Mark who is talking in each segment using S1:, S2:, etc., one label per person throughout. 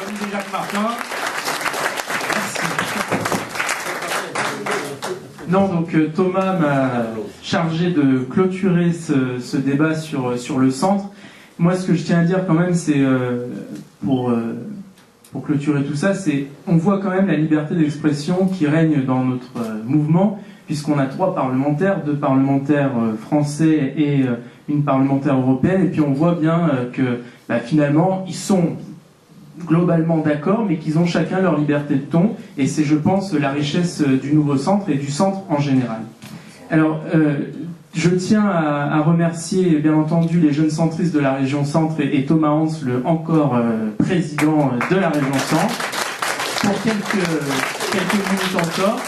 S1: Comme dit Jacques Martin. Merci. Non, donc Thomas m'a chargé de clôturer ce débat sur le centre. Moi, ce que je tiens à dire quand même, c'est pour clôturer tout ça, c'est on voit quand même la liberté d'expression qui règne dans notre mouvement, puisqu'on a 3 parlementaires, 2 parlementaires français et une parlementaire européenne, et puis on voit bien que finalement, ils sont globalement d'accord, mais qu'ils ont chacun leur liberté de ton, et c'est, je pense, la richesse du nouveau centre et du centre en général. Alors, je tiens à remercier, bien entendu, les jeunes centristes de la région Centre et Thomas Hans, le encore président de la région Centre, pour quelques minutes encore.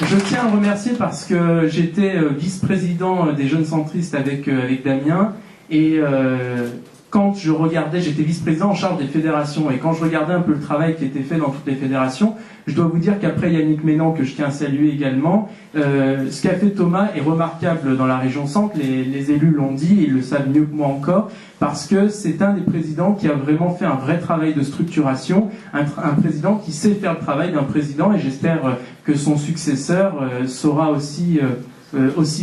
S1: Je tiens à remercier parce que j'étais vice-président des jeunes centristes avec Damien, et quand je regardais, j'étais vice-président en charge des fédérations, et quand je regardais un peu le travail qui était fait dans toutes les fédérations, je dois vous dire qu'après Yannick Ménan, que je tiens à saluer également, ce qu'a fait Thomas est remarquable dans la région Centre, les élus l'ont dit, ils le savent mieux que moi encore, parce que c'est un des présidents qui a vraiment fait un vrai travail de structuration, un président qui sait faire le travail d'un président, et j'espère que son successeur saura aussi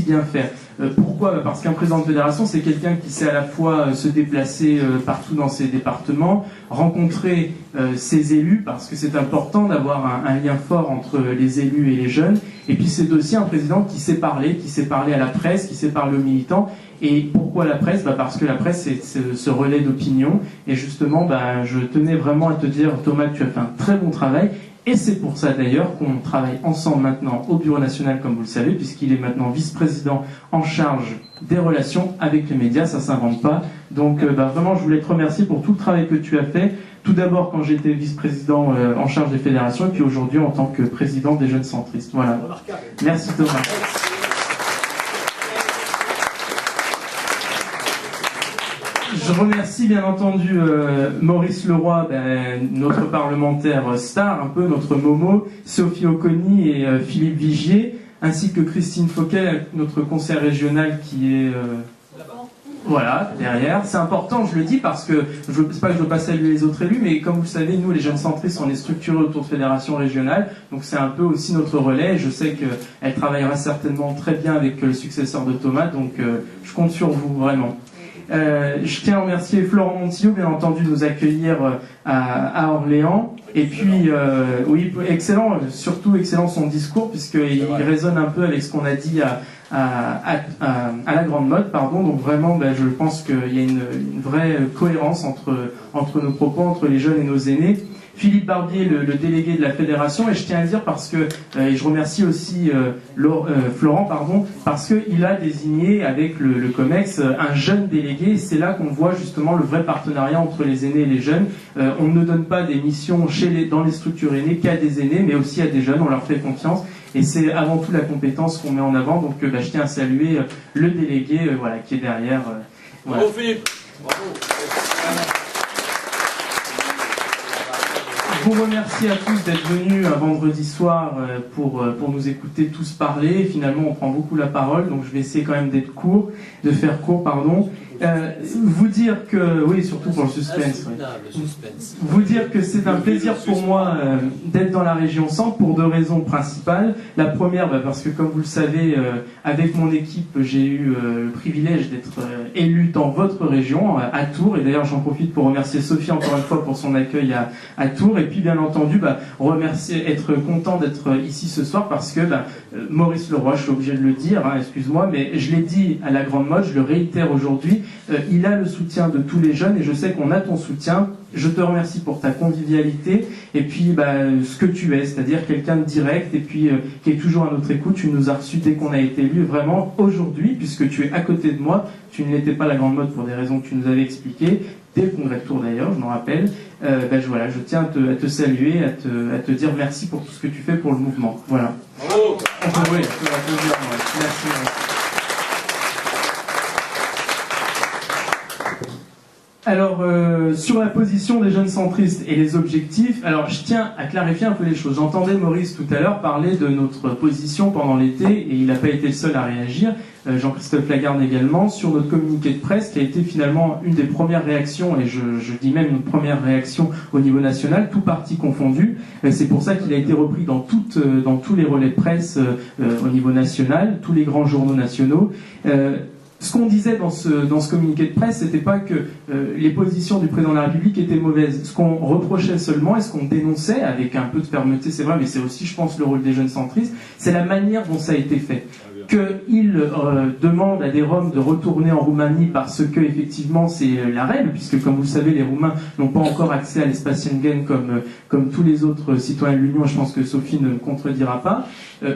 S1: bien faire. Pourquoi ? Parce qu'un président de fédération, c'est quelqu'un qui sait à la fois se déplacer partout dans ses départements, rencontrer ses élus, parce que c'est important d'avoir un lien fort entre les élus et les jeunes, et puis c'est aussi un président qui sait parler à la presse, qui sait parler aux militants. Et pourquoi la presse ? Parce que la presse, c'est ce relais d'opinion, et justement, je tenais vraiment à te dire, Thomas, que tu as fait un très bon travail. Et c'est pour ça d'ailleurs qu'on travaille ensemble maintenant au Bureau national, comme vous le savez, puisqu'il est maintenant vice-président en charge des relations avec les médias, ça ne s'invente pas. Donc vraiment, je voulais te remercier pour tout le travail que tu as fait, tout d'abord quand j'étais vice-président en charge des fédérations, et puis aujourd'hui en tant que président des jeunes centristes. Voilà. Merci Thomas. Je remercie bien entendu Maurice Leroy, notre parlementaire star, un peu notre Momo, Sophie Oconi et Philippe Vigier, ainsi que Christine Fauquet, notre conseillère régionale qui est voilà, derrière. C'est important, je le dis, parce que c'est pas que je veux pas saluer les autres élus, mais comme vous le savez, nous les jeunes centristes, on est structurés autour de fédérations régionales, donc c'est un peu aussi notre relais. Je sais qu'elle travaillera certainement très bien avec le successeur de Thomas, donc je compte sur vous, vraiment. Je tiens à remercier Florent Montillo, bien entendu, de nous accueillir à Orléans. Et puis, oui, excellent, surtout excellent son discours, puisqu'il résonne un peu avec ce qu'on a dit à la Grande Motte, pardon. Donc vraiment, je pense qu'il y a une vraie cohérence entre nos propos, entre les jeunes et nos aînés. Philippe Barbier, le délégué de la fédération, et je tiens à le dire parce que, et je remercie aussi Florent, parce qu'il a désigné avec le COMEX un jeune délégué, et c'est là qu'on voit justement le vrai partenariat entre les aînés et les jeunes. On ne donne pas des missions dans les structures aînées qu'à des aînés, mais aussi à des jeunes, on leur fait confiance, et c'est avant tout la compétence qu'on met en avant, donc je tiens à saluer le délégué qui est derrière. Voilà.
S2: Bravo Philippe. Bravo.
S1: Je vous remercie à tous d'être venus un vendredi soir pour nous écouter tous parler. Finalement, on prend beaucoup la parole, donc je vais essayer quand même de faire court, pardon. Vous dire que, oui, surtout pour le suspense. Vous dire que c'est un plaisir pour moi d'être dans la région Centre pour 2 raisons principales. La première, parce que comme vous le savez, avec mon équipe, j'ai eu le privilège d'être élu dans votre région, à Tours. Et d'ailleurs, j'en profite pour remercier Sophie encore une fois pour son accueil à Tours. Et puis, bien entendu, être content d'être ici ce soir parce que Maurice Leroy, je suis obligé de le dire, excuse-moi, mais je l'ai dit à la Grande Motte, je le réitère aujourd'hui, il a le soutien de tous les jeunes et je sais qu'on a ton soutien. Je te remercie pour ta convivialité et puis ce que tu es, c'est-à-dire quelqu'un de direct et puis qui est toujours à notre écoute. Tu nous as reçus dès qu'on a été élus. Vraiment, aujourd'hui, puisque tu es à côté de moi, tu ne l'étais pas à la Grande Motte pour des raisons que tu nous avais expliquées, dès le congrès de Tours d'ailleurs, je m'en rappelle. Je tiens à te saluer, à te dire merci pour tout ce que tu fais pour le mouvement. Voilà.
S2: Bravo.
S1: Oui, je peux l'applaudir, merci. Alors, sur la position des jeunes centristes et les objectifs, alors je tiens à clarifier un peu les choses. J'entendais Maurice tout à l'heure parler de notre position pendant l'été, et il n'a pas été le seul à réagir, Jean-Christophe Lagarde également, sur notre communiqué de presse, qui a été finalement une des premières réactions, et je dis même une première réaction au niveau national, tout parti confondu. C'est pour ça qu'il a été repris dans tous les relais de presse au niveau national, tous les grands journaux nationaux. Ce qu'on disait dans ce communiqué de presse, c'était pas que les positions du président de la République étaient mauvaises. Ce qu'on reprochait seulement, et ce qu'on dénonçait avec un peu de fermeté, c'est vrai, mais c'est aussi, je pense, le rôle des jeunes centristes, c'est la manière dont ça a été fait. Qu'il demande à des Roms de retourner en Roumanie parce que effectivement c'est la règle, puisque comme vous le savez, les Roumains n'ont pas encore accès à l'espace Schengen comme tous les autres citoyens de l'Union. Je pense que Sophie ne me contredira pas.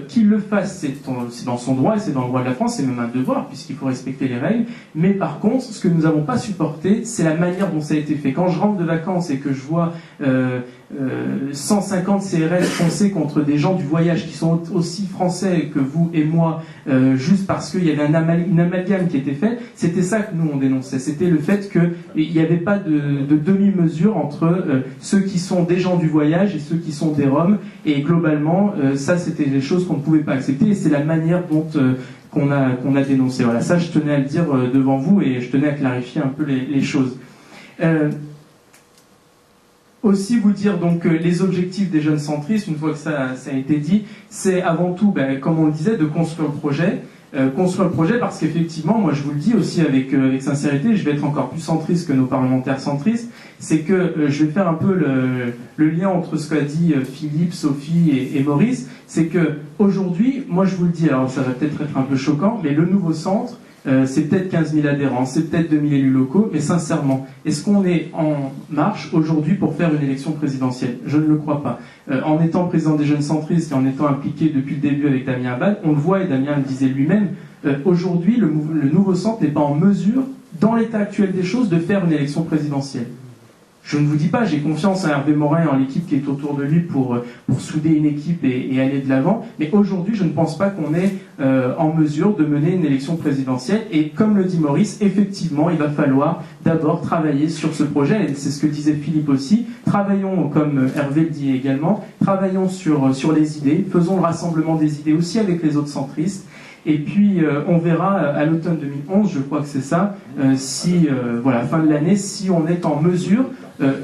S1: Qu'il le fasse, c'est dans son droit et c'est dans le droit de la France, c'est même un devoir puisqu'il faut respecter les règles. Mais par contre, ce que nous n'avons pas supporté, c'est la manière dont ça a été fait. Quand je rentre de vacances et que je vois 150 CRS foncer contre des gens du voyage qui sont aussi français que vous et moi, juste parce qu'il y avait une amalgame qui était faite, c'était ça que nous on dénonçait. C'était le fait qu'il n'y avait pas de demi-mesure entre ceux qui sont des gens du voyage et ceux qui sont des Roms, et globalement ça c'était des choses qu'on ne pouvait pas accepter, et c'est la manière dont qu'on a dénoncé. Voilà, ça je tenais à le dire devant vous, et je tenais à clarifier un peu les choses. Aussi vous dire donc les objectifs des jeunes centristes, une fois que ça a été dit, c'est avant tout, comme on le disait, de construire le projet. Construire le projet parce qu'effectivement, moi je vous le dis aussi avec sincérité, je vais être encore plus centriste que nos parlementaires centristes, c'est que je vais faire un peu le lien entre ce qu'a dit Philippe, Sophie et Maurice, c'est que aujourd'hui, moi je vous le dis, alors ça va peut-être être un peu choquant, mais le nouveau centre, c'est peut-être 15 000 adhérents, c'est peut-être 2 000 élus locaux, mais sincèrement, est-ce qu'on est en marche aujourd'hui pour faire une élection présidentielle? Je ne le crois pas. En étant président des jeunes centristes et en étant impliqué depuis le début avec Damien Abad, on le voit, et Damien le disait lui-même, aujourd'hui le nouveau centre n'est pas en mesure, dans l'état actuel des choses, de faire une élection présidentielle. Je ne vous dis pas, j'ai confiance en Hervé Morin et en l'équipe qui est autour de lui pour souder une équipe et aller de l'avant, mais aujourd'hui je ne pense pas qu'on est en mesure de mener une élection présidentielle, et comme le dit Maurice, effectivement il va falloir d'abord travailler sur ce projet, et c'est ce que disait Philippe aussi, travaillons, comme Hervé le dit également, travaillons sur les idées, faisons le rassemblement des idées aussi avec les autres centristes. Et puis on verra à l'automne 2011, je crois que c'est ça, voilà, fin de l'année, si on est en mesure,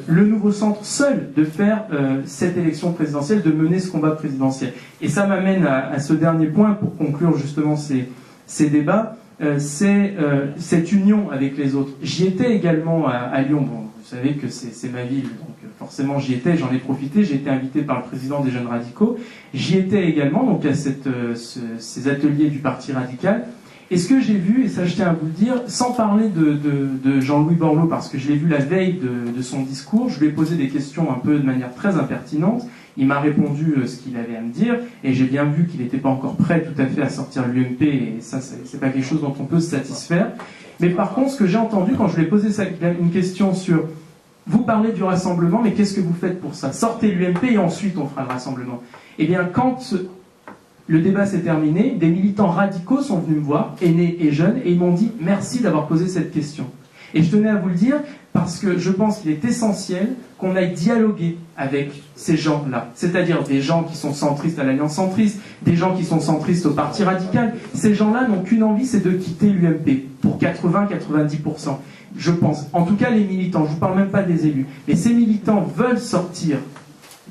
S1: le nouveau centre seul, de faire cette élection présidentielle, de mener ce combat présidentiel. Et ça m'amène à ce dernier point pour conclure justement ces débats, c'est cette union avec les autres. J'y étais également à Lyon, bon, vous savez que c'est ma ville, donc forcément j'y étais, j'en ai profité, j'ai été invité par le président des Jeunes Radicaux, j'y étais également donc à ces ateliers du Parti Radical, et ce que j'ai vu, et ça je tiens à vous le dire, sans parler de Jean-Louis Borloo, parce que je l'ai vu la veille de son discours, je lui ai posé des questions un peu de manière très impertinente, il m'a répondu ce qu'il avait à me dire, et j'ai bien vu qu'il n'était pas encore prêt tout à fait à sortir l'UMP, et ça c'est pas quelque chose dont on peut se satisfaire. Mais par contre, ce que j'ai entendu quand je lui ai posé une question sur vous parlez du rassemblement, mais qu'est-ce que vous faites pour ça? Sortez l'UMP et ensuite on fera le rassemblement. Eh bien, quand le débat s'est terminé, des militants radicaux sont venus me voir, aînés et jeunes, et ils m'ont dit merci d'avoir posé cette question. Et je tenais à vous le dire parce que je pense qu'il est essentiel qu'on aille dialoguer avec ces gens-là. C'est-à-dire des gens qui sont centristes à l'Alliance centriste, des gens qui sont centristes au Parti radical. Ces gens-là n'ont qu'une envie, c'est de quitter l'UMP pour 80-90%. Je pense. En tout cas, les militants, je ne vous parle même pas des élus, mais ces militants veulent sortir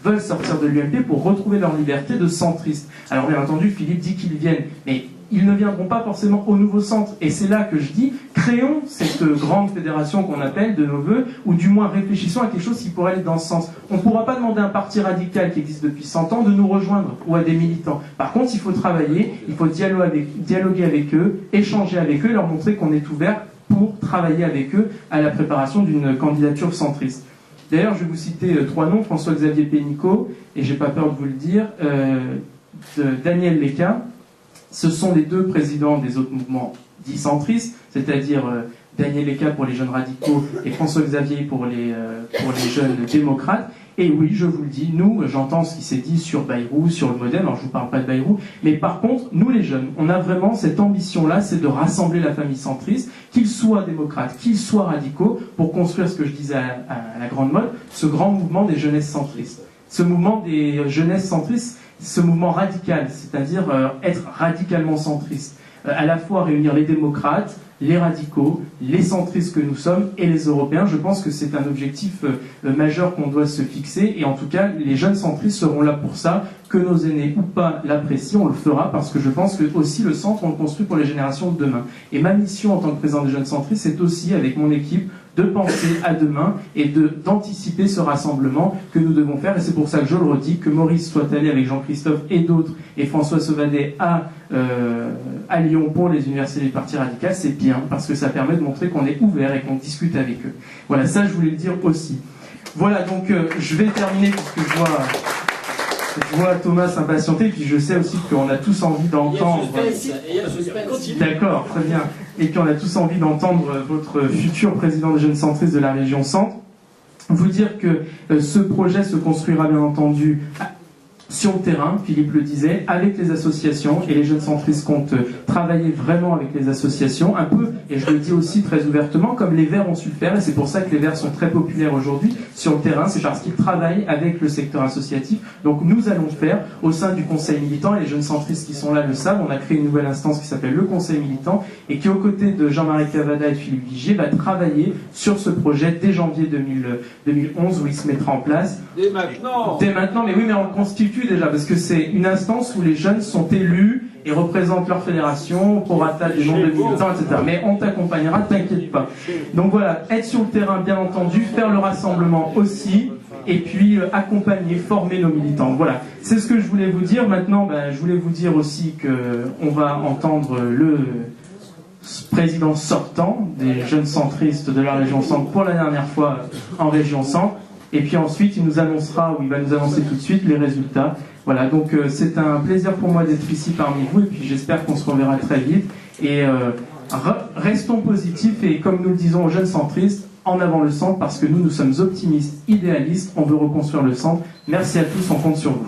S1: de l'UMP pour retrouver leur liberté de centriste. Alors bien entendu, Philippe dit qu'ils viennent, mais ils ne viendront pas forcément au nouveau centre. Et c'est là que je dis, créons cette grande fédération qu'on appelle de nos voeux, ou du moins réfléchissons à quelque chose qui pourrait aller dans ce sens. On ne pourra pas demander à un parti radical qui existe depuis 100 ans de nous rejoindre, ou à des militants. Par contre, il faut travailler, il faut dialoguer avec eux, échanger avec eux, leur montrer qu'on est ouvert pour travailler avec eux à la préparation d'une candidature centriste. D'ailleurs, je vais vous citer 3 noms, François-Xavier Pénicaud, et j'ai pas peur de vous le dire, Daniel Léca. Ce sont les 2 présidents des autres mouvements dits centristes, c'est-à-dire Daniel Léca pour les jeunes radicaux et François-Xavier pour les jeunes démocrates. Et oui, je vous le dis, nous, j'entends ce qui s'est dit sur Bayrou, sur le Modem, alors je ne vous parle pas de Bayrou, mais par contre, nous les jeunes, on a vraiment cette ambition-là, c'est de rassembler la famille centriste, qu'ils soient démocrates, qu'ils soient radicaux, pour construire ce que je disais à la grande mode, ce grand mouvement des jeunesses centristes. Ce mouvement des jeunesses centristes, ce mouvement radical, c'est-à-dire être radicalement centriste. À la fois réunir les démocrates, les radicaux, les centristes que nous sommes et les Européens. Je pense que c'est un objectif majeur qu'on doit se fixer et en tout cas les jeunes centristes seront là pour ça, que nos aînés ou pas l'apprécient, on le fera parce que je pense que aussi le centre on le construit pour les générations de demain. Et ma mission en tant que président des jeunes centristes c'est aussi avec mon équipe de penser à demain et d'anticiper ce rassemblement que nous devons faire. Et c'est pour ça que je le redis, que Maurice soit allé avec Jean-Christophe et d'autres, et François Sauvadet à Lyon pour les universités du Parti radical, c'est bien, parce que ça permet de montrer qu'on est ouvert et qu'on discute avec eux. Voilà, ça je voulais le dire aussi. Voilà, donc je vais terminer, puisque je vois Thomas s'impatienter, et puis je sais aussi qu'on a tous envie d'entendre... D'accord, très bien. Et puis on a tous envie d'entendre votre futur président des jeunes centristes de la région Centre. Vous dire que ce projet se construira bien entendu sur le terrain, Philippe le disait, avec les associations, et les jeunes centristes comptent travailler vraiment avec les associations, un peu, et je le dis aussi très ouvertement, comme les Verts ont su le faire, et c'est pour ça que les Verts sont très populaires aujourd'hui sur le terrain, c'est parce qu'ils travaillent avec le secteur associatif. Donc nous allons le faire au sein du Conseil militant, et les jeunes centristes qui sont là le savent, on a créé une nouvelle instance qui s'appelle le Conseil militant, et qui aux côtés de Jean-Marie Cavada et de Philippe Vigier va travailler sur ce projet dès janvier 2011, où il se mettra en place.
S2: Dès maintenant.
S1: Dès maintenant, mais oui, mais on constitue déjà, parce que c'est une instance où les jeunes sont élus et représentent leur fédération, au prorata du nombre de militants, etc. Mais on t'accompagnera, t'inquiète pas. Donc voilà, être sur le terrain, bien entendu, faire le rassemblement aussi, et puis accompagner, former nos militants. Voilà, c'est ce que je voulais vous dire. Maintenant, je voulais vous dire aussi qu'on va entendre le président sortant des jeunes centristes de la région Centre pour la dernière fois en région Centre. Et puis ensuite, il va nous annoncer tout de suite les résultats. Voilà, donc c'est un plaisir pour moi d'être ici parmi vous, et puis j'espère qu'on se reverra très vite. Et restons positifs, et comme nous le disons aux jeunes centristes, en avant le centre, parce que nous sommes optimistes, idéalistes, on veut reconstruire le centre. Merci à tous, on compte sur vous.